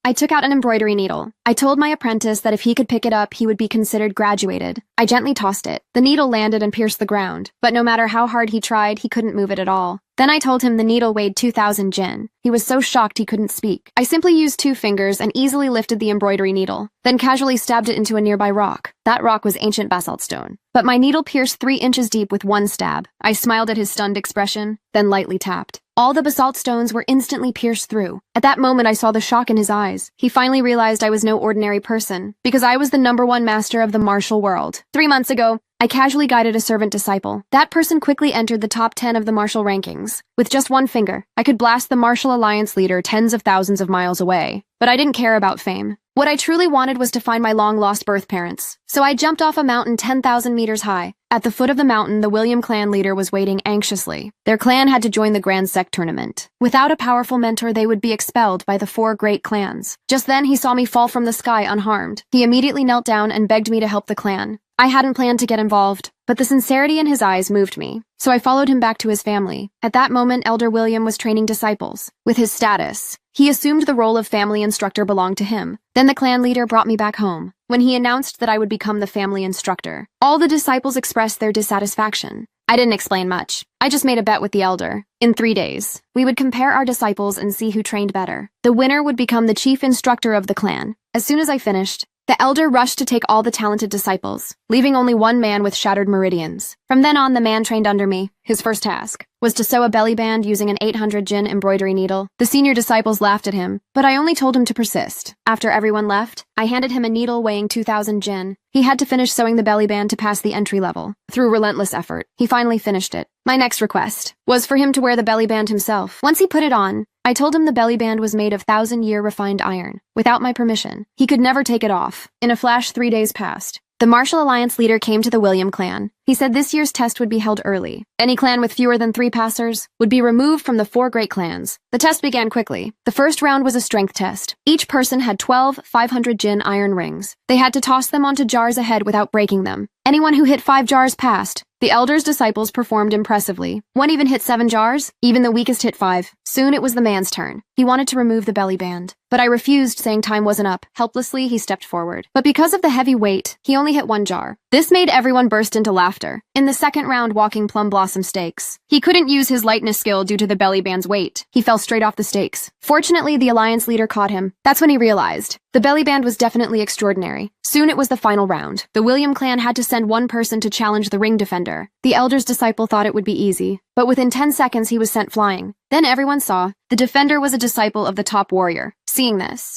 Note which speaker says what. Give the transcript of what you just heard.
Speaker 1: I took out an embroidery needle. I told my apprentice that if he could pick it up, he would be considered graduated. I gently tossed it. The needle landed and pierced the ground, but no matter how hard he tried, he couldn't move it at all. Then I told him the needle weighed 2,000 jin. He was so shocked he couldn't speak. I simply used 2 fingers and easily lifted the embroidery needle, then casually stabbed it into a nearby rock. That rock was ancient basalt stone. But my needle pierced 3 inches deep with one stab. I smiled at his stunned expression, then lightly tapped. All the basalt stones were instantly pierced through. At that moment, I saw the shock in his eyes. He finally realized I was no ordinary person, because I was the #1 master of the martial world. 3 months ago, I casually guided a servant disciple. That person quickly entered the top 10 of the martial rankings. With just one finger, I could blast the Martial Alliance leader tens of thousands of miles away. But I didn't care about fame. What I truly wanted was to find my long-lost birth parents. So I jumped off a mountain 10,000 meters high. At the foot of the mountain, the William clan leader was waiting anxiously. Their clan had to join the Grand Sect tournament. Without a powerful mentor, they would be expelled by the 4 great clans. Just then, he saw me fall from the sky unharmed. He immediately knelt down and begged me to help the clan. I hadn't planned to get involved, but the sincerity in his eyes moved me, so I followed him back to his family. At that moment, Elder William was training disciples. With his status, he assumed the role of family instructor belonged to him. Then the clan leader brought me back home. When he announced that I would become the family instructor, all the disciples expressed their dissatisfaction. I didn't explain much. I just made a bet with the elder. In 3 days, we would compare our disciples and see who trained better. The winner would become the chief instructor of the clan. As soon as I finished, the elder rushed to take all the talented disciples, leaving only one man with shattered meridians. From then on, the man trained under me. His first task was to sew a belly band using an 800 jin embroidery needle. The senior disciples laughed at him, but I only told him to persist. After everyone left, I handed him a needle weighing 2,000 jin. He had to finish sewing the belly band to pass the entry level. Through relentless effort, he finally finished it. My next request was for him to wear the belly band himself. Once he put it on, I told him the belly band was made of 1,000-year refined iron. Without my permission, he could never take it off. In a flash, 3 days passed. The Martial Alliance leader came to the William clan. He said this year's test would be held early. Any clan with fewer than 3 passers would be removed from the 4 great clans. The test began quickly. The first round was a strength test. Each person had 12 500 jin iron rings. They had to toss them onto jars ahead without breaking them. Anyone who hit 5 jars passed. The elder's disciples performed impressively. One even hit 7 jars. Even the weakest hit 5. Soon it was the man's turn. He wanted to remove the belly band, but I refused, saying time wasn't up. Helplessly, he stepped forward. But because of the heavy weight, he only hit 1 jar. This made everyone burst into laughter. In the second round, walking plum blossom stakes, he couldn't use his lightness skill due to the belly band's weight. He fell straight off the stakes. Fortunately, the alliance leader caught him. That's when he realized the belly band was definitely extraordinary. Soon it was the final round. The William clan had to send one person to challenge the ring defender. The elder's disciple thought it would be easy, but within 10 seconds he was sent flying. Then everyone saw the defender was a disciple of the top warrior. Seeing this,